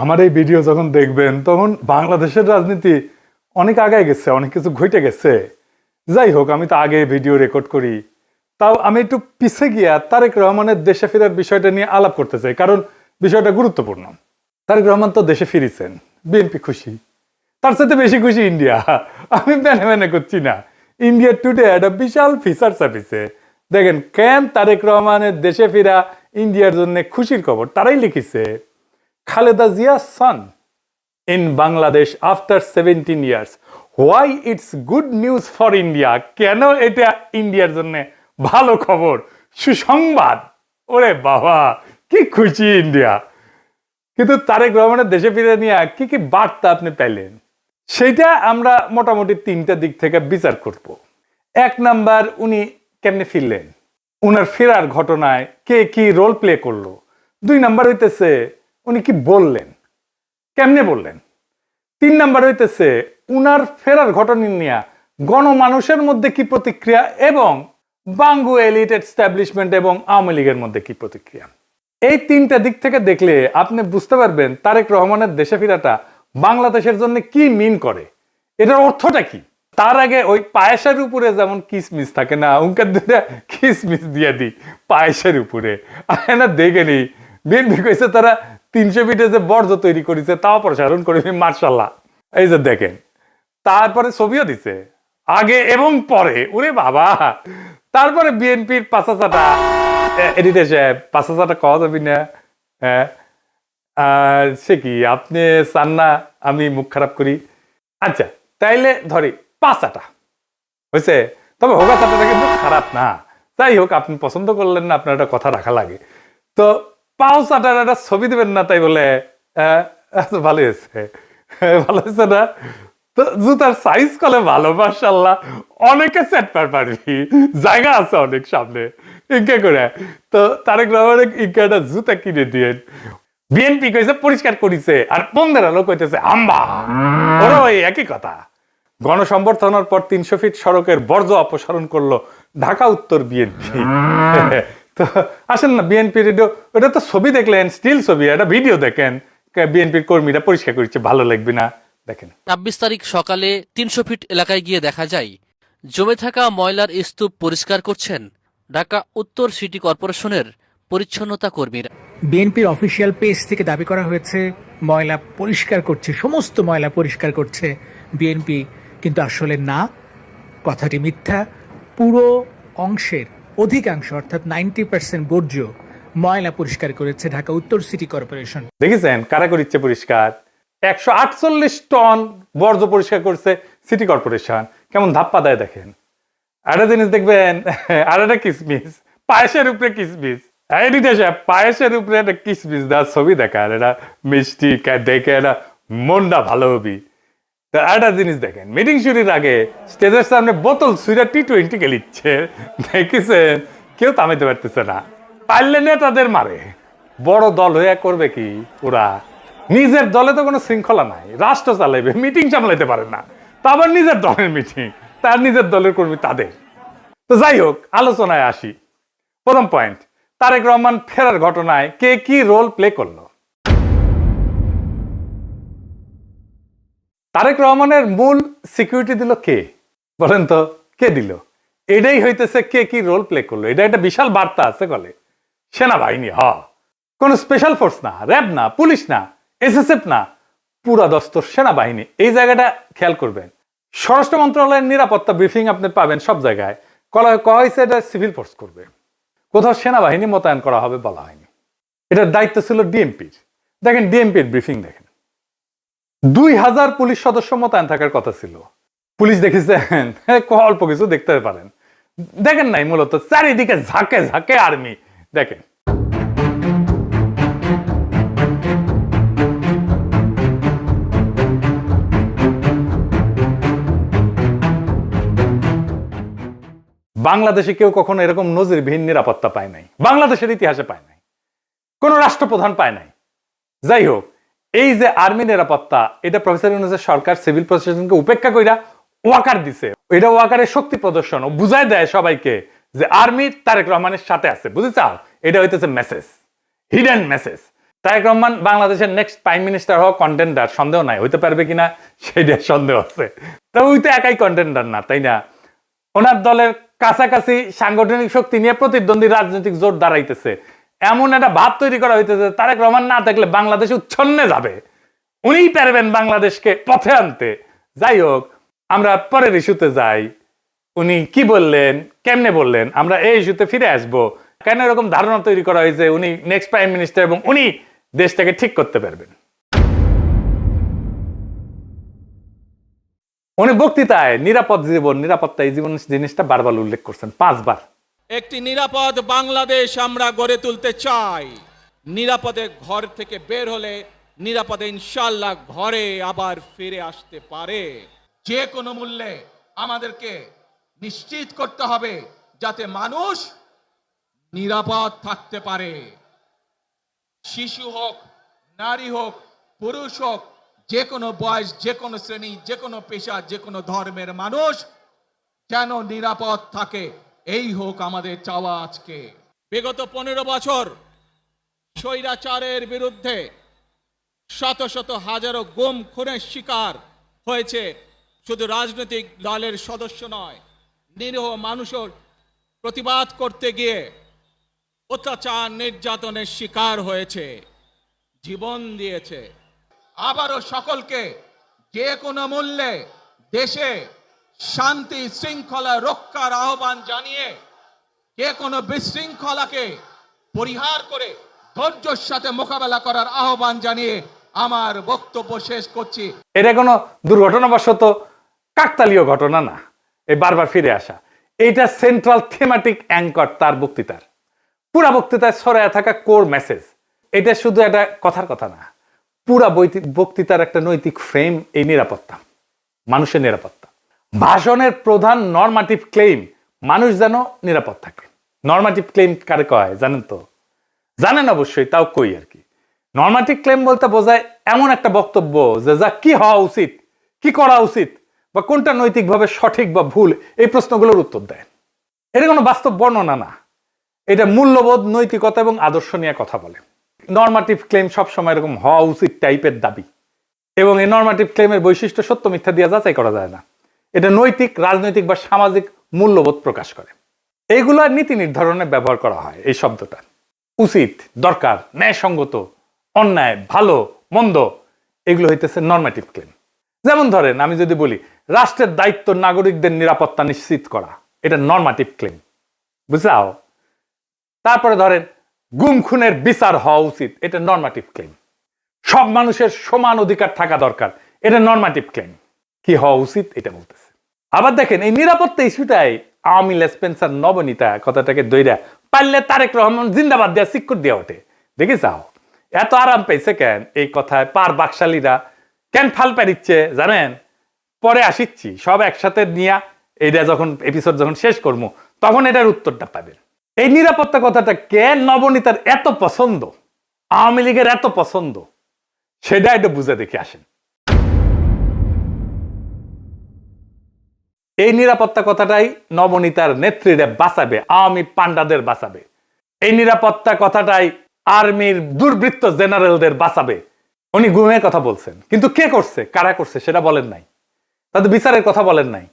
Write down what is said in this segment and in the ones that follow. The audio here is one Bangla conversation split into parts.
আমার এই ভিডিও যখন দেখবেন তখন বাংলাদেশের রাজনীতি অনেক আগায় গেছে, অনেক কিছু ঘটে গেছে। যাই হোক, আমি তো আগে ভিডিও রেকর্ড করি, তাও আমি একটু পিছে গিয়া তারেক রহমানের দেশে ফেরার বিষয়টা নিয়ে আলাপ করতে চাই, কারণ বিষয়টা গুরুত্বপূর্ণ। তারেক রহমান তো দেশে ফিরেছেন, বিএনপি খুশি, তার সাথে বেশি খুশি ইন্ডিয়া। আমি মেনে মেনে করছি না। ইন্ডিয়া টুডে একটা বিশাল ফিচার ছাপিছে, দেখেন কেন তারেক রহমানের দেশে ফিরা ইন্ডিয়ার জন্য খুশির খবর। তারাই লিখেছে, Khaleda জিয়া's son in Bangladesh after 17 years. Why it's good news for India? কেন এটা ইন্ডিয়ার জন্য ভালো খবর, সুসংবাদ। ওরে বাবা, কি খুশি ইন্ডিয়া। কিন্তু তারেক রহমানের দেশে ফিরে নিয়ে কি কি বার্তা আপনি পেলেন, সেটা আমরা মোটামুটি তিনটা দিক থেকে বিচার করব। এক নাম্বার, উনি কেমনে ফিরলেন, উনার ফেরার ঘটনায় কে কি রোল প্লে করলো। দুই নাম্বার হইতেছে উনি কি বললেন, কেমনে বললেন। তিন নাম্বার হইতেছে উনার ফেরার ঘটনা নিয়ে গণমানুষের মধ্যে কি প্রতিক্রিয়া, এবং বাঙ্গু এলিট এস্টাবলিশমেন্ট এবং আওয়ামী লীগের মধ্যে কি প্রতিক্রিয়া। এই তিনটা দিক থেকে দেখলে আপনি বুঝতে পারবেন তারেক রহমানের দেশে ফেরাটা বাংলাদেশের জন্য কি মিন করে, এটার অর্থটা কি। তার আগে ওই পায়েসের উপরে যেমন কিসমিস থাকে না, উনকার দুটা কিসমিস দিয়ে দিই পায়েসের উপরে। না দেখেনি বিএনপি কইছে তারা 300 ফিটে যে বর্জ্য তৈরি করেছে তাও প্রসারণ করে, মার্শাল্লাহ। এই যে দেখেন, তারপরে ছবিও দিছে আগে এবং পরে, ওরে বাবা। তারপরে বিএনপির পাঁচাচাটা এডিটর সাহেব, পাঁচাচাটা কওয়া যাবি না, হ্যাঁ সে কি আপনি চান না আমি মুখ খারাপ করি? আচ্ছা তাইলে ধরি পাঁচাটা হয়েছে, তবে হোগা চাটাটা কিন্তু খারাপ না। যাই হোক, আপনি পছন্দ করলেন না, আপনার একটা কথা রাখা লাগে। তো পাও চাটার একটা ছবি দেবেন না, তাই বলে ভালো হয়েছে, ভালো হয়েছে না? তো জুতার সাইজ কলে ভালো, মাশাআল্লাহ, অনেকে সেট পারবি, জায়গা আছে অনেক সামনে, ইনকে করে। তো তারেক রহমানের ইনকে একটা জুতা কিনে দিয়ে বিএনপি কইছে পরিষ্কার করিছে, আর পন্দের আলো কইতেছে আম্বা। ওরা ওই একই কথা। গণসংবর্ধনার পর 300 ফিট সড়কের বর্জ্য অপসারণ করলো ঢাকা উত্তর বিএনপি। তো আসেন না বিএনপির, ওটা তো ছবি দেখলেন, স্টিল ছবি, একটা ভিডিও দেখেন, বিএনপির কর্মীরা পরিষ্কার করছে, ভালো লাগবে না? দেখেন ২৬ তারিখ সকালে ৩০০ ফিট এলাকায় গিয়ে দেখা যায় জমে থাকা ময়লার স্তূপ পরিষ্কার করছেন ঢাকা উত্তর সিটি কর্পোরেশনের পরিচ্ছন্নতা কর্মীরা। বিএনপির অফিসিয়াল পেজ থেকে দাবি করা হয়েছে ময়লা পরিষ্কার করছে, সমস্ত ময়লা পরিষ্কার করছে বিএনপি, কিন্তু আসলে না, কথাটি মিথ্যা। পুরো অংশের অধিকাংশ অর্থাৎ 90% বর্জ্য ময়লা পরিষ্কার করেছে ঢাকা উত্তর সিটি কর্পোরেশন। দেখেছেন কারা করিচ্ছে পরিষ্কার? 148 টন বর্জ্য পরিষ্কার করছে সিটি কর্পোরেশন। কেমন ধাপ্পা দেয় দেখেন। একটা জিনিস দেখবেন, আর একটা কিসমিস, পায়েসের উপরে কিসমিস, পায়েসের উপরে একটা কিসমিস দেওয়ার ছবি দেখার, এটা মিষ্টি দেখে এটা মনটা ভালো হবি। একটা জিনিস দেখেন, মিটিং শুরুর আগে স্টেজের সামনে বোতল ছুঁড়া T20 খেলিচ্ছে, দেখেছেন? কেউ থামাইতে পারতেছে না, পারলে নেতাদের মারে। বড় দল হয়ে করবে কি ওরা? নিজের দলে তো কোনো শৃঙ্খলা নাই, রাষ্ট্র চালাইবে, মিটিং সামলাইতে পারে না, তা আবার নিজের দলের মিটিং, তার নিজের দলের কর্মী তাদের। তো যাই হোক, আলোচনায় আসি। প্রথম পয়েন্ট, তারেক রহমান ফেরার ঘটনায় কে কি রোল প্লে করলো। তারেক রহমানের মূল সিকিউরিটি দিল কে, বলেন তো? কে দিল? এটাই হইতেছে কে কি রোল প্লে করলো। এটা একটা বিশাল বার্তা আছে বলে। সেনাবাহিনী, কোন স্পেশাল ফোর্স না, র্যাব না, পুলিশ না, এসএসএফ না, পুরা দস্তর সেনাবাহিনী। এই জায়গাটা খেয়াল করবেন। স্বরাষ্ট্র মন্ত্রণালয়ের নিরাপত্তা ব্রিফিং আপনি পাবেন সব জায়গায়, কয়া হয়েছে এটা সিভিল ফোর্স করবে, কোথাও সেনাবাহিনী মোতায়েন করা হবে বলা হয়নি। এটার দায়িত্ব ছিল ডিএমপির। দেখেন ডিএমপির ব্রিফিং দেখেন, 2000 পুলিশ সদস্য মোতায়েন থাকার কথা ছিল। পুলিশ দেখেছেন অল্প কিছু দেখতে পারেন, দেখেন নাই, মূলত চারিদিকে ঝাঁকে ঝাঁকে আর্মি। দেখেন বাংলাদেশে কেউ কখনো এরকম নজিরবিহীন নিরাপত্তা পায় নাই, বাংলাদেশের ইতিহাসে পায় নাই, কোন রাষ্ট্রপ্রধান পায় নাই। যাই হোক, এই যে আর্মি নিরাপত্তা, এটা প্রফেসর ইউনূসের সরকার সিভিল প্রশাসনকে উপেক্ষা কইরা ওয়াকার দিছে। এটা ওয়াকারের শক্তি প্রদর্শন, ও বুঝাই দেয় সবাইকে যে আর্মি তারেক রহমানের সাথে আছে, বুঝেছ? এটা হইতেছে message, hidden message. Tarique Rahman বাংলাদেশের নেক্সট প্রাইম মিনিস্টার হওয়া কন্টেন্ডার, সন্দেহ নাই, হইতে পারবে কিনা সেইটা সন্দেহ আছে। তো ওই তো একাই কন্টেন্ডার না, তাই না? ওনার দলের কাছাকাছি সাংগঠনিক শক্তি নিয়ে প্রতিদ্বন্দ্বী রাজনৈতিক জোট দাঁড়াইতেছে, এমন একটা ভাব তৈরি করা হইতেছে তারেক রহমান না থাকলে বাংলাদেশ উচ্ছন্নে যাবে, উনিই পারবেন বাংলাদেশকে পথে আনতে। যাই হোক, আমরা পরের ইস্যুতে যাই। উনি কি বললেন, কেমনে বললেন, আমরা এই ইস্যুতে ফিরে আসব। কেন এরকম ধারণা তৈরি করা হয়েছে উনি নেক্সট প্রাইম মিনিস্টার এবং উনি দেশটাকে ঠিক করতে পারবেন? উনি বক্তৃতায় নিরাপদ জীবন, নিরাপত্তা, এই জীবন জিনিসটা বারবার উল্লেখ করছেন, 5 বার। একটি নিরাপদ বাংলাদেশ আমরা গড়ে তুলতে চাই। নিরাপদে ঘর থেকে বের হলে নিরাপদে ইনশাআল্লাহ ঘরে আবার ফিরে আসতে পারে। যে কোনো মূল্যে আমাদেরকে নিশ্চিত করতে হবে যাতে মানুষ নিরাপদ থাকতে পারে। শিশু হোক, নারী হোক, পুরুষ হোক, যে কোনো বয়স, যে কোনো শ্রেণী, যে কোনো পেশা, যে কোনো ধর্মের মানুষ যেন নিরাপদ থাকে, এই হোক আমাদের চাওয়া। আজকে বিগত 15 বছর স্বৈরাচারের বিরুদ্ধে শত শত হাজারো গুম খুনের শিকার হয়েছে শুধু রাজনৈতিক দলের সদস্য নয়, নিরীহ মানুষের প্রতিবাদ করতে গিয়ে অত্যাচার নির্যাতনের শিকার হয়েছে, জীবন দিয়েছে। আবারও সকলকে যে কোনো মূল্যে দেশে শান্তি শৃঙ্খলা রক্ষার আহ্বান জানিয়ে যে কোনো বিশৃঙ্খলাকে পরিহার করে ধৈর্যের সাথে মোকাবেলা করার আহ্বান জানিয়ে আমার বক্তব্য শেষ করছি। এটা কোনো দুর্ঘটনাবশত কাকতালীয় ঘটনা না, এই বারবার ফিরে আসা, এইটা সেন্ট্রাল থিমেটিক অ্যাঙ্কর তার বক্তৃতার। পুরা বক্তৃতায় ছড়ায় থাকা কোর মেসেজ। এটা শুধু একটা কথার কথা না, পুরা বক্তৃতার একটা নৈতিক ফ্রেম এই নিরাপত্তা, মানুষের নিরাপত্তা। ভাষণের প্রধান নরমাটিভ ক্লেম মানুষ যেন নিরাপদ থাকে। নরমাটিভ ক্লেম কারে কয় জানেন তো? জানেন অবশ্যই, তাও কই আর কি। নরমাটিভ ক্লেম বলতে বোঝায় এমন একটা বক্তব্য যে যা কি হওয়া উচিত, কি করা উচিত, বা কোনটা নৈতিকভাবে সঠিক বা ভুল, এই প্রশ্নগুলোর উত্তর দেয়। এটা কোনো বাস্তব বর্ণনা না, এটা মূল্যবোধ, নৈতিকতা এবং আদর্শ নিয়ে কথা বলে। নরমাটিভ ক্লেম সবসময় এরকম হওয়া উচিত টাইপের দাবি, এবং এই নরমাটিভ ক্লেমের বৈশিষ্ট্য সত্য মিথ্যা দিয়ে যাচাই করা যায় না। এটা নৈতিক, রাজনৈতিক বা সামাজিক মূল্যবোধ প্রকাশ করে। এইগুলো নীতি নির্ধারণে ব্যবহার করা হয়। এই শব্দটা উচিত, দরকার, ন্যায়সঙ্গত, অন্যায়, ভালো, মন্দ, এগুলো হইতেছে নরমাটিভ ক্লেম। যেমন ধরেন, আমি যদি বলি রাষ্ট্রের দায়িত্ব নাগরিকদের নিরাপত্তা নিশ্চিত করা, এটা নরমাটিভ ক্লেম, বুঝলাও? তারপরে ধরেন গুম খুনের বিচার হওয়া উচিত, এটা নরমাটিভ ক্লেম। সব মানুষের সমান অধিকার থাকা দরকার, এটা নরমাটিভ ক্লেম। কি হওয়া উচিত এটা বলতেছে। আবার দেখেন, এই নিরাপত্তা ইস্যুটাই আওয়ামী লেসপেন্সার নবনীতা কথাটাকে দইরা পারলে তারেক রহমান জিন্দাবাদ দেওয়া সিক্কুর দেওয়া ওঠে। দেখে যাও এত আরাম পেয়েছে কেন এই কথায়, পার বাকশালীরা কেন ফাল পারিচ্ছে জানেন? পরে আসিচ্ছি, সব একসাথে নিয়ে এইটা যখন এপিসোড যখন শেষ করবো তখন এটার উত্তরটা পাবেন। এই নিরাপত্তা কথাটা কেন নবনীতার এত পছন্দ, আওয়ামী লীগের এত পছন্দ, সেটা একটু বুঝে দেখে আসেন। এই নিরাপত্তা কথাটাই নবনীতার নেত্রীরা বাঁচাবে, আওয়ামী পান্ডাদের বাঁচাবে। এই নিরাপত্তা কথাটাই আর্মির দুর্বৃত্ত জেনারেলদের বাঁচাবে। উনি গুমের কথা বলছেন, কিন্তু কে করছে, কারা করছে সেটা বলেন নাই। তাদের বিচারের কথা বলেন নাই,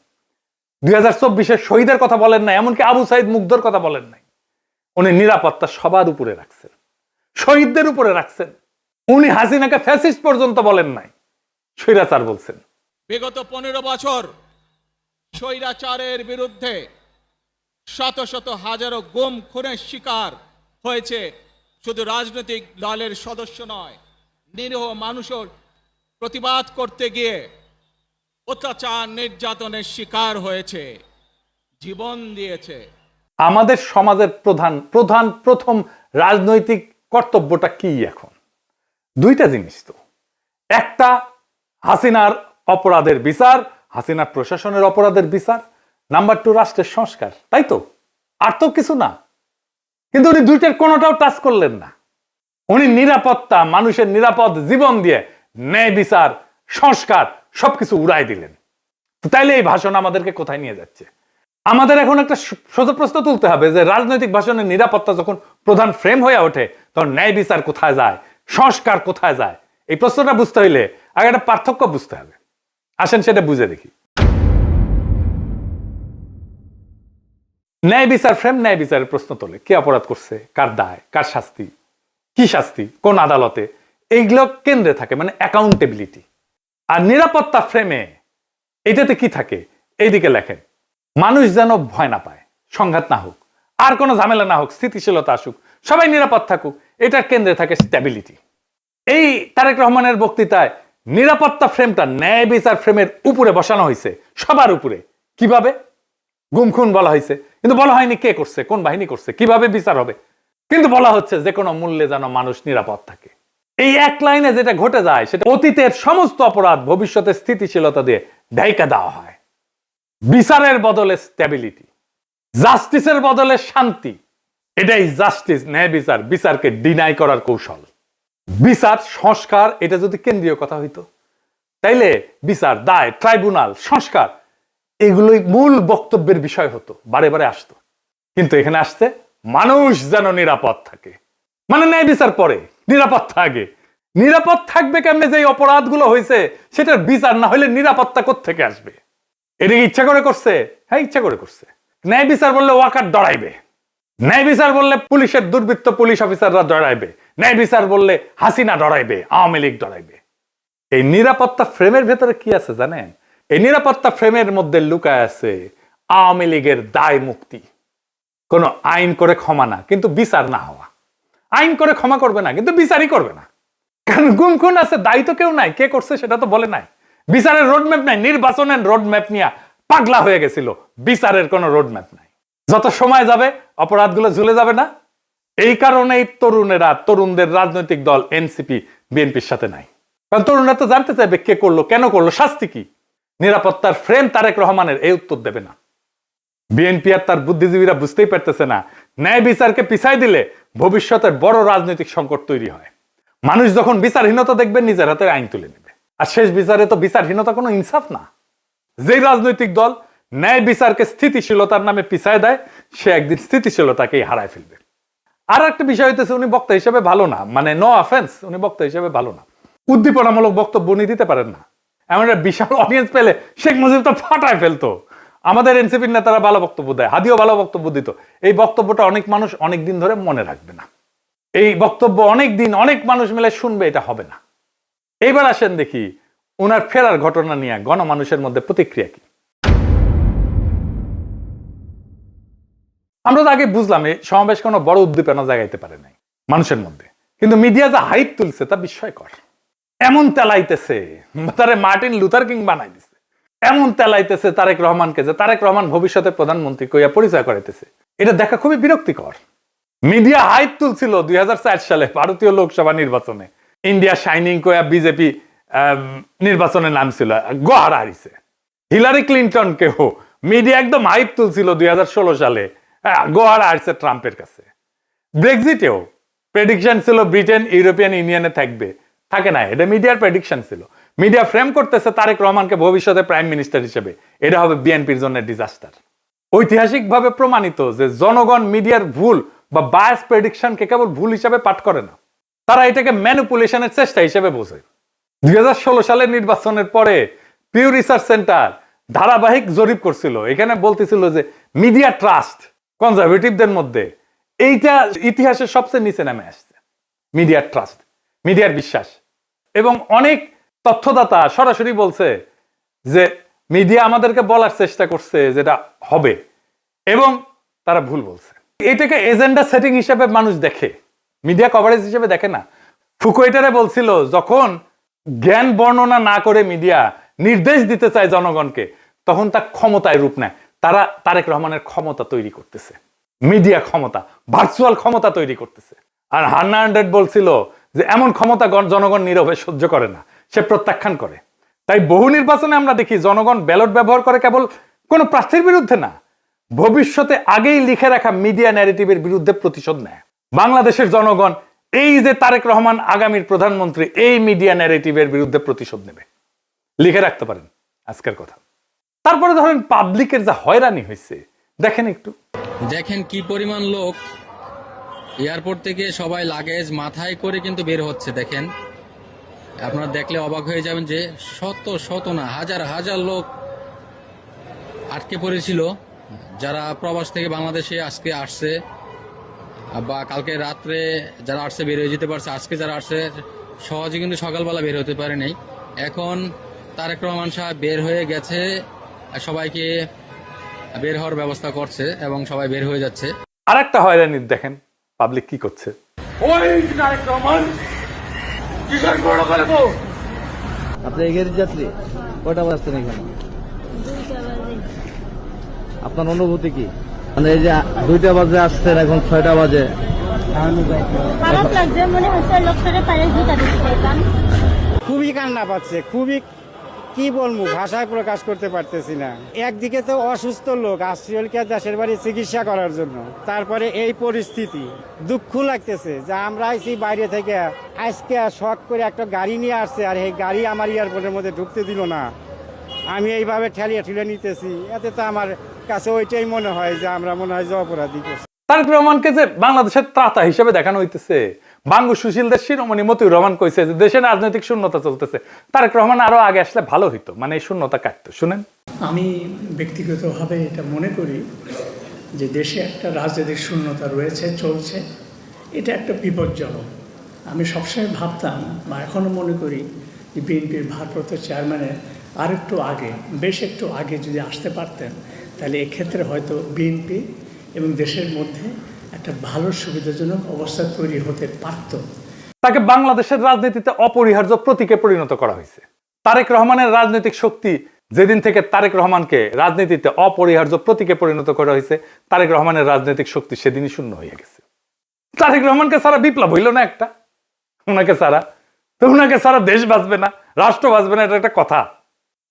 2024-এর শহীদের কথা বলেন নাই, এমনকি আবু সাইদ মুগ্ধর কথা বলেন নাই। উনি নিরাপত্তা সবার উপরে রাখছেন, শহীদদের উপরে রাখছেন। উনি হাসিনাকে ফ্যাসিস্ট পর্যন্ত বলেন নাই, স্বৈরাচার বলছেন। বিগত 15 বছর স্বৈরাচারের বিরুদ্ধে শত শত হাজারো গুম খুনের শিকার হয়েছে শুধু রাজনৈতিক দলের সদস্য নয়, নিরীহ মানুষের প্রতিবাদ করতে গিয়ে অত্যাচার নির্যাতনের শিকার হয়েছে, জীবন দিয়েছে। আমাদের সমাজের প্রথম রাজনৈতিক কর্তব্যটা কি এখন? দুইটা জিনিস তো, একটা হাসিনার অপরাধের বিচার, হাসিনার প্রশাসনের অপরাধের বিচার, নাম্বার 2 রাষ্ট্রের সংস্কার, তাই তো? আর তো কিছু না। কিন্তু উনি দুইটার কোনোটাও টাচ করলেন না। উনি নিরাপত্তা, মানুষের নিরাপদ জীবন দিয়ে ন্যায় বিচার, সংস্কার সবকিছু উড়াই দিলেন। তো তাইলে এই ভাষণ আমাদেরকে কোথায় নিয়ে যাচ্ছে? আমাদের এখন একটা সোজা প্রশ্ন তুলতে হবে যে রাজনৈতিক ভাষণের নিরাপত্তা যখন প্রধান ফ্রেম হয়ে ওঠে তখন ন্যায় বিচার কোথায় যায়, সংস্কার কোথায় যায়? এই প্রশ্নটা বুঝতে হইলে আগে একটা পার্থক্য বুঝতে হবে। আসেন সেটা বুঝে দেখি। ন্যায় বিচার ফ্রেম ন্যায় বিচারের প্রশ্ন তোলে, কে অপরাধ করছে, কার দায়, কার শাস্তি, কি শাস্তি, কোন আদালতে, এইগুলো কেন্দ্রে থাকে, মানে অ্যাকাউন্টেবিলিটি। আর নিরাপত্তা ফ্রেমে এটাতে কি থাকে? এইদিকে লেখেন, মানুষ যেন ভয় না পায়, সংঘাত না হোক, আর কোনো ঝামেলা না হোক, স্থিতিশীলতা আসুক, সবাই নিরাপদ থাকুক, এটার কেন্দ্রে থাকে স্ট্যাবিলিটি। এই তারেক রহমানের বক্তৃতায় নিরাপত্তা ফ্রেমটা ন্যায় বিচার ফ্রেমের উপরে বসানো হয়েছে, সবার উপরে। কিভাবে? গুম খুন বলা হয়েছে, কিন্তু বলা হয়নি কে করছে, কোন বাহিনী করছে, কিভাবে বিচার হবে, কিন্তু বলা হচ্ছে যে কোনো মূল্যে যেন মানুষ নিরাপদ থাকে। এই এক লাইনে যেটা ঘটে যায় সেটা অতীতের সমস্ত অপরাধ ভবিষ্যতে স্থিতিশীলতা দিয়ে ঢাইকা দেওয়া হয়। বিচারের বদলে স্ট্যাবিলিটি, জাস্টিসের বদলে শান্তি, এটাই জাস্টিস, ন্যায় বিচার, বিচারকে ডিনাই করার কৌশল। বিচার সংস্কার এটা যদি কেন্দ্রীয় কথা হইতো, তাইলে বিচার, দায়, ট্রাইব্যুনাল, সংস্কার এগুলোই মূল বক্তব্যের বিষয় হতো, বারে বারে আসতো। কিন্তু এখানে আসছে মানুষ যেন নিরাপদ থাকে, মানে ন্যায় বিচার পরে, নিরাপত্তা আগে। নিরাপদ থাকবে কেমনে? যে অপরাধগুলো হয়েছে সেটার বিচার না হলে নিরাপত্তা কোত্থেকে আসবে? এটা ইচ্ছা করে করছে? হ্যাঁ, ইচ্ছা করে করছে। ন্যায় বিচার বললে ওয়াকার ডরাইবে, ন্যায় বিচার বললে পুলিশের দুর্বৃত্ত পুলিশ অফিসাররা ডরাইবে, ন্যায় বিচার বললে হাসিনা ডরাইবে, আওয়ামী লীগ ডরাইবে। এই নিরাপত্তা ফ্রেমের ভেতরে কি আছে জানেন? এই নিরাপত্তা ফ্রেমের মধ্যে লুকায় আছে আওয়ামী লীগের দায় মুক্তি। কোন আইন করে ক্ষমা না, কিন্তু বিচার না হওয়া। আইন করে ক্ষমা করবে না, কিন্তু বিচারই করবে না। কারণ গুম খুন আছে, দায়ী তো কেউ নাই, কে করছে সেটা তো বলে নাই। বিচারের রোডম্যাপ নাই, নির্বাচনের রোডম্যাপ নিয়ে পাগলা হয়ে গেছিল, বিচারের কোনো রোডম্যাপ নাই। যত সময় যাবে অপরাধগুলো ঝুলে যাবে না? এই কারণেই তরুণেরা, তরুণদের রাজনৈতিক দল এনসিপি বিএনপির সাথে নাই। কারণ তরুণরা তো জানতে চাইবে কে করলো, কেন করলো, শাস্তি কি। নিরাপত্তার ফ্রেম তারেক রহমানের এই উত্তর দেবে না। বিএনপি আর তার বুদ্ধিজীবীরা বুঝতেই পারতেছে না, ন্যায় বিচারকে পিছাই দিলে ভবিষ্যতের বড় রাজনৈতিক সংকট তৈরি হয়। মানুষ যখন বিচারহীনতা দেখবে নিজের হাতে আইন তুলে নেবে। আর শেষ বিচারে তো বিচারহীনতা কোনো ইনসাফ না। যে রাজনৈতিক দল ন্যায় বিচারকে স্থিতিশীলতার নামে পিছায় দেয়, সে একদিন স্থিতিশীলতাকেই হারায় ফেলবে। আর একটা বিষয় হইতেছে, উনি বক্তা হিসেবে ভালো না, মানে নো অফেন্স, উনি বক্তা হিসেবে ভালো না। উদ্দীপনামূলক বক্তব্য উনি দিতে পারেন না। এমন একটা বিশাল অডিয়েন্স পেলে শেখ মুজিব তো ফাটায় ফেলতো। আমাদের এনসিপির নেতারা ভালো বক্তব্য দেয়, হাদিও ভালো বক্তব্য দিত। এই বক্তব্যটা অনেক মানুষ অনেক দিন ধরে মনে রাখবে না। এই বক্তব্য অনেক দিন অনেক মানুষ মিলে শুনবে, এটা হবে না। এইবার আসেন দেখি ওনার ফেরার ঘটনা নিয়ে গণমানুষের মধ্যে প্রতিক্রিয়া কি। আমরা তো আগে বুঝলাম এই সমাবেশ কোনো বড় উদ্দীপনা জাগাইতে পারে নাই মানুষের মধ্যে, কিন্তু মিডিয়া যা হাইপ তুলছে তা বিস্ময়কর। এমন তেলাইতেছে, তারে মার্টিন লুথার কিং বানাই দিছে। এমন তেলাইতেছে তারেক রহমানকে যে তারেক রহমান ভবিষ্যতের প্রধানমন্ত্রী কইয়া পরিচয় করাইতেছে। এটা দেখা খুবই বিরক্তিকর। মিডিয়া হাইপ তুলছিল 2004 সালে ভারতীয় লোকসভা নির্বাচনে, ইন্ডিয়া শাইনিং কইয়া বিজেপি নির্বাচনে নামছিল, গোহারা হারিছে। হিলারি ক্লিন্টনকেও মিডিয়া একদম হাইপ তুলছিল 2016 সালে, গোহারা হারছে ট্রাম্পের কাছে। ব্রেক্সিটেও প্রেডিকশন ছিল ব্রিটেন ইউরোপিয়ান ইউনিয়নে থাকবে, থাকে না। এটা মিডিয়ার প্রেডিকশন ছিল। মিডিয়া ফ্রেম করতেছে তারেক রহমানকে ভবিষ্যতে প্রাইম মিনিস্টার হিসেবে, এটা হবে বিএনপির জন্য ডিজাস্টার। ঐতিহাসিকভাবে প্রমাণিত যে জনগণ মিডিয়ার ভুল বা বায়াস প্রেডিকশনকে কেবল ভুল হিসাবে পাঠ করে না, তারা এটাকে ম্যানিপুলেশনের চেষ্টা হিসেবে বোঝে। 2016 সালের নির্বাচনের পরে পিউ রিসার্চ সেন্টার ধারাবাহিক জরিপ করছিল, এখানে বলতেছিল যে মিডিয়া ট্রাস্ট কনজারভেটিভদের মধ্যে এইটা ইতিহাসের সবচেয়ে নিচে নামে আসছে। মিডিয়ার ট্রাস্ট, মিডিয়ার বিশ্বাস। এবং অনেক তথ্যদাতা সরাসরি বলছে যে মিডিয়া আমাদেরকে বলার চেষ্টা করছে যেটা হবে, এবং তারা ভুল বলছে। এটাকে এজেন্ডা সেটিং হিসেবে মানুষ দেখে, মিডিয়া কভারেজ হিসেবে দেখে না। ফুকুয়েটারে বলছিল যখন জ্ঞান বর্ণনা না করে মিডিয়া নির্দেশ দিতে চায় জনগণকে, তখন তা ক্ষমতায় রূপ নেয়। তারা তারেক রহমানের ক্ষমতা তৈরি করতেছে, মিডিয়া ক্ষমতা, ভার্চুয়াল ক্ষমতা তৈরি করতেছে। আর হান্না আন্ড্রেড বলছিল যে এমন ক্ষমতা জনগণ নীরবে সহ্য করে না, সে প্রত্যাখ্যান করে। তাই বহু নির্বাচনে আমরা দেখি জনগণ ব্যালট ব্যবহার করে কেবল কোন প্রার্থীর বিরুদ্ধে না, ভবিষ্যতে আগেই লিখে রাখা মিডিয়া ন্যারেটিভের বিরুদ্ধে প্রতিশোধ নেয়। বাংলাদেশের জনগণ এই যে তারেক রহমান আগামীর প্রধানমন্ত্রী, এই মিডিয়া ন্যারেটিভের বিরুদ্ধে প্রতিশোধ নেবে, লিখে রাখতে পারেন আজকের কথা। তারপরে ধরেন পাবলিকের যা হয়রানি হয়েছে দেখেন একটু। দেখেন কি পরিমাণ লোক এয়ারপোর্ট থেকে সবাই লাগেজ মাথায় করে কিন্তু বের হচ্ছে। দেখেন, আপনারা দেখলে অবাক হয়ে যাবেন যে শত শত না হাজার হাজার লোক আটকে পড়েছিল, যারা প্রবাস থেকে বাংলাদেশে আজকে আসছে বা কালকে রাত্রে যারা আসছে বের হয়ে যেতে পারছে, আজকে যারা আসছে সহজে কিন্তু সকালবেলা বের হতে পারে নাই। এখন তারেক রহমান সাহেব বের হয়ে গেছে, সবাইকে বের হওয়ার ব্যবস্থা করছে এবং সবাই বের হয়ে যাচ্ছে। আর একটা হয়রানি দেখেন পাবলিক কি করছে। আপনি এগের যাত্রী কয়টা বাজছেন এখানে? আপনার অনুভূতি কি? মানে এই যে 2টা বাজে আসছেন, এখন 6টা বাজে। খারাপ লাগছে, মনে হচ্ছে লোকটারে পায়ে জুতা দিতে পারতাম। খুবই কান্না পাচ্ছে, খুবই কি বলবো, ভাষায় প্রকাশ করতে পারতেছি না। একদিকে তো অসুস্থ লোক আসছিলকে দেশের বাড়ি চিকিৎসা করার জন্য, তারপরে এই পরিস্থিতি, দুঃখ লাগতেছে যে আমরা আইছি বাইরে থেকে, আজকে শখ করে একটা গাড়ি নিয়ে আসছে আর এই গাড়ি আমার এয়ারপোর্টের মধ্যে ঢুকতে দিল না। আমি এইভাবে ঠেলিয়ে ঠেলে নিতেছি, এতে তো আমার কাছে ওইটাই মনে হয় যে আমরা মনে হয় যে অপরাধী করছি। তারেক রহমানকে যে বাংলাদেশের ত্রাতা হিসেবে দেখানো হইতেছে, বাঙ্গু সুশীলদের শিরোমণি মতিউর রহমান কইছে যে দেশে রাজনৈতিক শূন্যতা চলতেছে, তারেক রহমান আরো আগে আসলে ভালো হইতো, মানে এই শূন্যতা কাটতো। শুনেন, আমি ব্যক্তিগতভাবে এটা মনে করি যে দেশে একটা রাজনৈতিক শূন্যতা রয়েছে, চলছে, এটা একটা বিপজ্জনক। আমি সবসময় ভাবতাম বা এখনও মনে করি যে বিএনপির ভারপ্রাপ্ত চেয়ারম্যানের আর একটু আগে, বেশ একটু আগে যদি আসতে পারতেন, তাহলে এক্ষেত্রে হয়তো বিএনপি এবং দেশের মধ্যে একটা ভালো সুবিধাজনক অবস্থা তৈরি হতে পারত। তাকে বাংলাদেশের রাজনীতিতে অপরিহার্য প্রতীকে পরিণত করা হয়েছে। তারেক রহমানের রাজনৈতিক শক্তি যেদিন থেকে তারেক রহমানকে রাজনীতিতে অপরিহার্য প্রতীকে পরিণত করা হয়েছে, তারেক রহমানের রাজনৈতিক শক্তি সেদিনই শূন্য হয়ে গেছে। তারেক রহমানকে ছাড়া বিপ্লব হইল না একটা, ওনাকে ছাড়া তো, ওনাকে ছাড়া দেশ বাঁচবে না, রাষ্ট্র বাঁচবে না, এটা একটা কথা।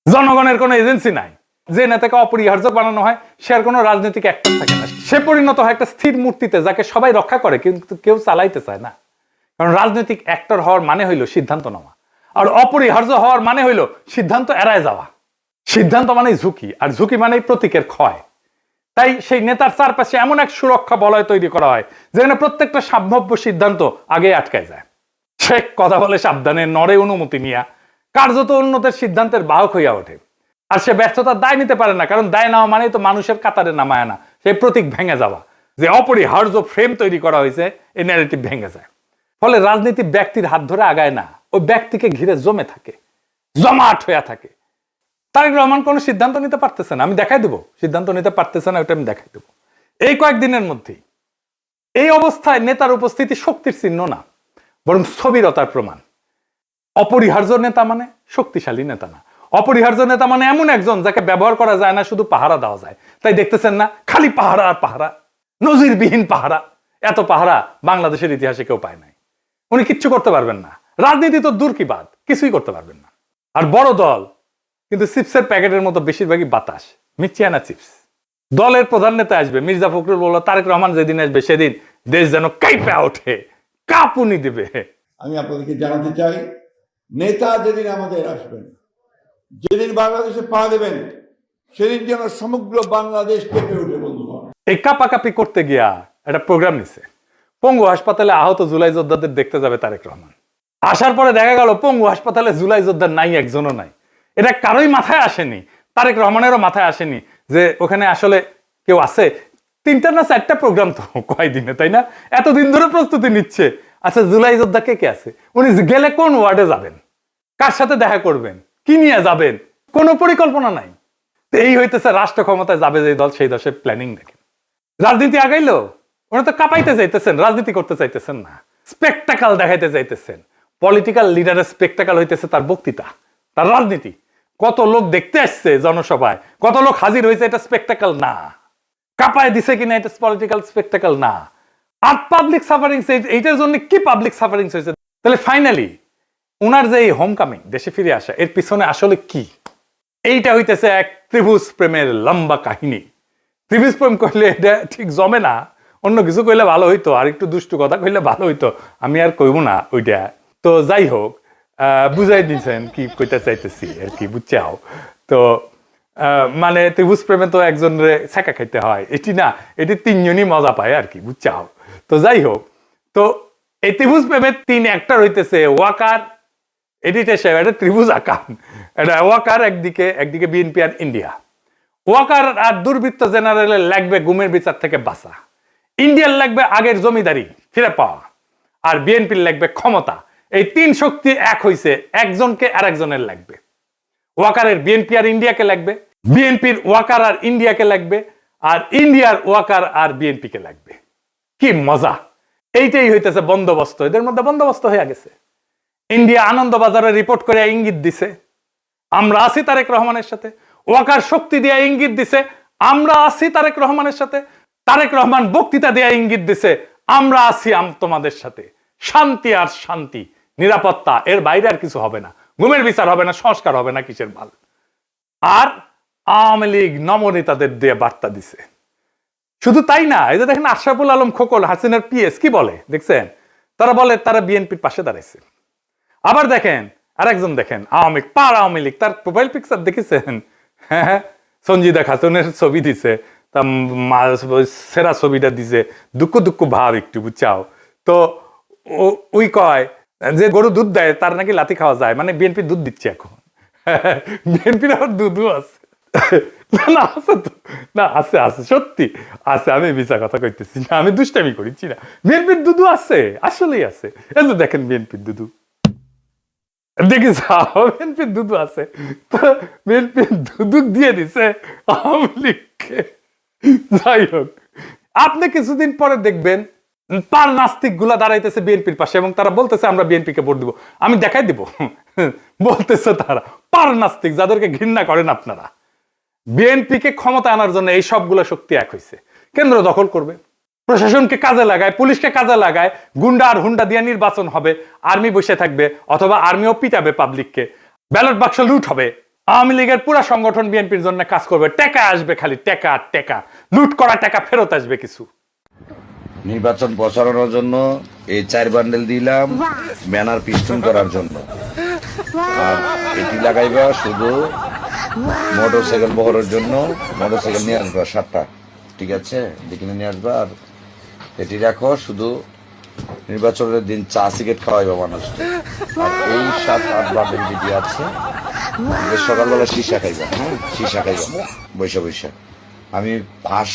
জনগণের কোনো এজেন্সি নাই, যে নেতাকে অপরিহার্য বানানো হয় সে আর কোনো রাজনৈতিক অ্যাক্টর থাকে না, সে পরিণত হয় একটা স্থির মূর্তিতে যাকে সবাই রক্ষা করে কিন্তু কেউ চালাইতে চায় না। কারণ রাজনৈতিক অ্যাক্টর হওয়ার মানে হইল সিদ্ধান্ত নেওয়া, আর অপরিহার্য হওয়ার মানে হইল সিদ্ধান্ত এড়ায় যাওয়া। সিদ্ধান্ত মানেই ঝুঁকি, আর ঝুঁকি মানেই প্রতীকের ক্ষয়। তাই সেই নেতার চারপাশে এমন এক সুরক্ষা বলয় তৈরি করা হয় যেখানে প্রত্যেকটা সম্ভাব্য সিদ্ধান্ত আগে আটকায় যায়। সে কথা বলে সাবধানে, নড়ে অনুমতি নিয়া, কার্যত উন্নতের সিদ্ধান্তের বাহক হইয়া ওঠে। আর সে ব্যর্থতার দায় নিতে পারে না, কারণ দায় নেওয়া মানেই তো মানুষের কাতারে নামায় না, সেই প্রতীক ভেঙে যাওয়া, যে অপরিহার্য ফ্রেম তৈরি করা হয়েছে, এই ন্যারেটিভ ভেঙে যায়। ফলে রাজনীতি ব্যক্তির হাত ধরে আগায় না, ওই ব্যক্তিকে ঘিরে জমে থাকে, জমাট হইয়া থাকে। তারেক রহমান কোনো সিদ্ধান্ত নিতে পারতেছে না, আমি দেখাই দেবো সিদ্ধান্ত নিতে পারতেছে না, ওটা আমি দেখাই দেবো এই কয়েকদিনের মধ্যেই। এই অবস্থায় নেতার উপস্থিতি শক্তির চিহ্ন না, বরং স্থবিরতার প্রমাণ। অপরিহার্য নেতা মানে শক্তিশালী নেতা না, অপরিহার্য নেতা মানে এমন একজন যাকে ব্যবহার করা যায় না, শুধু পাহারা দেওয়া যায়। তাই দেখতেছেন না, খালি পাহারা আর পাহারা, নজিরবিহীন পাহারা। এত পাহারা বাংলাদেশের ইতিহাসে কেউ পায় নাই। উনি কিচ্ছু করতে পারবেন না, রাজনীতি তো দূর কি বাদ, কিছুই করতে পারবেন না। আর বড় দল কিন্তু চিপসের প্যাকেটের মতো বেশিরভাগই বাতাস, মিচিয়ানা চিপস। দলের প্রধান নেতা আসবে, মির্জা ফখরুল বলল তারেক রহমান যেদিন আসবে সেদিন দেশ যেন কাঁপে ওঠে, কাঁপুনি দেবে। আমি আপনাদেরকে জানাতে চাই, নেতা যেদিন আমাদের আসবেন, যেদিন বাংলাদেশে পা দেবেন, সেদিন যেন সমগ্র বাংলাদেশ কেঁপে উঠে। বন্ধুগণ, এই কাপাকাপি করতে গিয়া একটা প্রোগ্রাম নিছে, পঙ্গু হাসপাতালে আহত জুলাই যোদ্ধাদের দেখতে যাবে তারেক রহমান। আসার পরে দেখা গেল পঙ্গু হাসপাতালে জুলাই যোদ্ধা নাই, একজনও নাই। এটা কারোই মাথায় আসেনি, তারেক রহমানেরও মাথায় আসেনি যে ওখানে আসলে কেউ আছে। 3টা না 4টা প্রোগ্রাম তো কয়দিনে, তাই না? এতদিন ধরে প্রস্তুতি নিচ্ছে। আচ্ছা, জুলাই যোদ্ধা কে কে আছে? উনি গেলে কোন ওয়ার্ডে যাবেন, কার সাথে দেখা করবেন, কি নিয়ে যাবেন, কোনো পরিকল্পনা নাই। এই হইতেছে রাষ্ট্র ক্ষমতায় যাবে যে দল, সেই দশের প্ল্যানিং দেখেন। রাজনীতি আগাইলো, ওনারা তো কাঁপাইতে চাইতেছেন, রাজনীতি করতে চাইতেছেন না, স্পেকটাকাল দেখাইতে চাইতেছেন। পলিটিক্যাল লিডারের স্পেকটাকাল হইতেছে তার বক্তৃতা, তার রাজনীতি। কত লোক দেখতে আসছে জনসভায়, কত লোক হাজির হয়েছে, এটা স্পেকটাকাল না। কাঁপায় দিছে কিনা, এটা পলিটিক্যাল স্পেকটাকাল না। আর পাবলিক সাফারিংস, এইটার জন্য কি পাবলিক সাফারিংস হয়েছে? তাহলে ফাইনালি ওনার যে এই হোম কামিং, দেশে ফিরে আসা, এর পিছনে আসলে কি? এইটা হইতেছে এক ত্রিভুজ প্রেমের লম্বা কাহিনী। ত্রিভুজ প্রেম করলে এটা ঠিক জমে না, অন্য কিছু কইলে ভালো হইতো, আর একটু দুষ্টু কথা কইলে ভালো হইতো, আমি আর কইব না ওইটা। তো যাই হোক, বুঝাই দিয়েছেন কি কইতে চাইতেছি আর কি, বুঝছাও তো। মানে ত্রিভুজ প্রেমে তো একজনের ছেঁকা খাইতে হয়, এটি না, এটি 3জনই মজা পায় আর কি, বুঝছাও। তো যাই হোক, তো এই ত্রিভুজ প্রেমের 3 অ্যাক্টর হইতেছে ওয়াকার, এডিটর সাহেব, এটা ত্রিভুজ আকার, এটা ওয়াকার একদিকে বিএনপি আর ইন্ডিয়া। ওয়াকার আর দুর্বৃত্ত জেনারেলের লাগবে গুমের বিচার থেকে বাঁচা, ইন্ডিয়ার লাগবে আগের জমিদারি ফিরে পাওয়া, আর বিএনপির লাগবে ক্ষমতা। এই 3 শক্তি এক হইছে, একজনকে আর একজনের লাগবে। ওয়াকারের বিএনপি আর ইন্ডিয়াকে লাগবে, বিএনপির ওয়াকার আর ইন্ডিয়াকে লাগবে, আর ইন্ডিয়ার ওয়াকার আর বিএনপিকে লাগবে। কি মজা! এইটাই হইতেছে বন্দোবস্ত, এদের মধ্যে বন্দোবস্ত হয়ে গেছে। ইন্ডিয়া আনন্দবাজারে রিপোর্ট করে ইঙ্গিত দিছে আমরা আছি তারেক রহমানের সাথে, ওয়াকার শক্তি দিয়ে ইঙ্গিত দিছে আমরা আছি তারেক রহমানের সাথে, তারেক রহমান বক্তৃতা দিয়ে ইঙ্গিত দিছে আমরা আছি তোমাদের সাথে। শান্তি আর শান্তি, নিরাপত্তা, এর বাইরে আর কিছু হবে না। গুমের বিচার হবে না, সংস্কার হবে না, কিসের ভাল। আর আওয়ামী লীগ নমনেতাদের দিয়ে বার্তা দিছে। শুধু তাই না, এই যে দেখেন আশরাফুল আলম খোকন, হাসিনার পিএস, কি বলে দেখছেন? তারা বলে তারা বিএনপির পাশে দাঁড়াইছে। আবার দেখেন আরেকজন, দেখেন আওয়ামী লীগ, তার প্রোফাইল পিকচার দেখেছেন? হ্যাঁ, সঞ্জিদা খাতুনের ছবি দিছে, তা সেরা ছবিটা দিছে, দুঃখ ভাব একটু, বুঝছাও তো। ওই কয় যে গরু দুধ দেয় তার নাকি লাথি খাওয়া যায়, মানে বিএনপি দুধ দিচ্ছে এখন। বিএনপির আবার দুধও আছে। না আছে তো, না আছে আছে, সত্যি আছে, আমি মিছা কথা কইতেছি না, আমি দুষ্টামি করিছি না। বিএনপির দুধু আছে, আসলেই আছে। এই যে দেখেন বিএনপির দুধু, দেখি বিএনপির দুধু আছে, তো বিএনপির দুধু দিয়ে দিছে আওয়ামী লীগকে। যাই হোক, আপনি কিছুদিন পরে দেখবেন পার নাস্তিক গুলা দাঁড়াইতেছে বিএনপির পাশে এবং তারা বলতেছে আমরা বিএনপিকে ভোট দিব। আমি দেখাই দিব, বলতেছে তারা পার নাস্তিক, যাদেরকে ঘৃণা করেন আপনারা। বিএনপিকে ক্ষমতা আনার জন্য এই সবগুলো শক্তি এক হয়েছে। কেন্দ্র দখল করবে, প্রশাসনকে কাজে লাগায়, পুলিশকে কাজে লাগায়, গুন্ডা আর হুন্ডা দিয়ে নির্বাচন হবে, আর্মি বসে থাকবে, অথবা আর্মিও পিটাবে পাবলিককে, ব্যালট বাক্স লুট হবে। আওয়ামী লীগের পুরো সংগঠন বিএনপির জন্য কাজ করবে, টাকা আসবে, খালি টাকা আর টাকা, লুট করা টাকা ফেরত আসবে কিছু। নির্বাচন প্রচারণার জন্য এই 4 বান্ডেল দিলাম ব্যানার পিস্টন করার জন্য, আর এটি লাগাইবা শুধু মোটরসাইকেল বহরের জন্য। মোটরসাইকেল নিয়ে আসবা 7টা, ঠিক আছে, দেখে নিয়ে আসবা। আর এটি রাখো শুধু নির্বাচনের দিন চা সিগারেট খাওয়াইবা মানুষকে। আর এই 7-8 বান্ডেল যেটি আছে, সকালবেলা সীসা খাইবা, হ্যাঁ সীসা খাইবা বৈশা। আমি পাস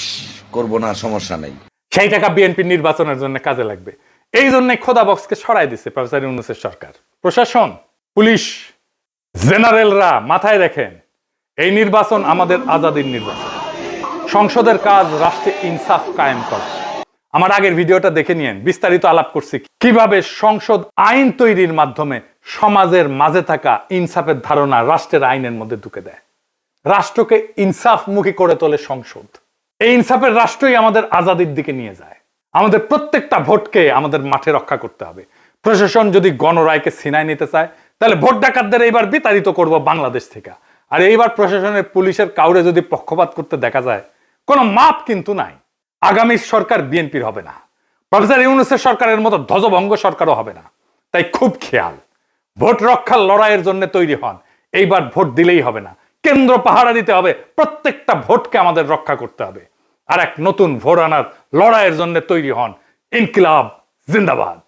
করবো না, সমস্যা নেই। সেই টাকা বিএনপি নির্বাচনের জন্য কাজে লাগবে। এই জন্য খোদা বক্সকে সরাই দিছে প্রফেসর ইউনূসের সরকার। প্রশাসন, পুলিশ, জেনারেলরা মাথায় রাখেন, এই নির্বাচন আমাদের আজাদির নির্বাচন। সংসদের কাজ রাষ্ট্রে ইনসাফ কায়েম করা। আমার আগের ভিডিওটা দেখে নিয়েন, বিস্তারিত আলাপ করছি কিভাবে সংসদ আইন তৈরির মাধ্যমে সমাজের মাঝে থাকা ইনসাফের ধারণা রাষ্ট্রের আইনের মধ্যে ঢুকে দেয়। রাষ্ট্রকে ইনসাফমুখী করে তোলে সংসদ। এই ইনসাফের রাষ্ট্রই আমাদের আজাদির দিকে নিয়ে যায়। আমাদের প্রত্যেকটা ভোটকে আমাদের মাঠে রক্ষা করতে হবে। প্রশাসন যদি গণরায়কে ছিনায় নিতে চায়, তাহলে ভোট ডাকাতদের এইবার বিতাড়িত করব বাংলাদেশ থেকে। আর এইবার প্রশাসনের, পুলিশের কাউরে যদি পক্ষপাত করতে দেখা যায়, কোনো মাপ কিন্তু নাই। আগামী সরকার বিএনপির হবে না, প্রফেসর ইউনূসের সরকারের মতো ধ্বজভঙ্গ সরকারও হবে না। তাই খুব খেয়াল, ভোট রক্ষার লড়াইয়ের জন্য তৈরি হন। এইবার ভোট দিলেই হবে না, কেন্দ্র পাহারা দিতে হবে, প্রত্যেকটা ভোটকে আমাদের রক্ষা করতে হবে। আর এক নতুন ভোট আনার লড়াইয়ের জন্য তৈরি হন। ইনকিলাব জিন্দাবাদ।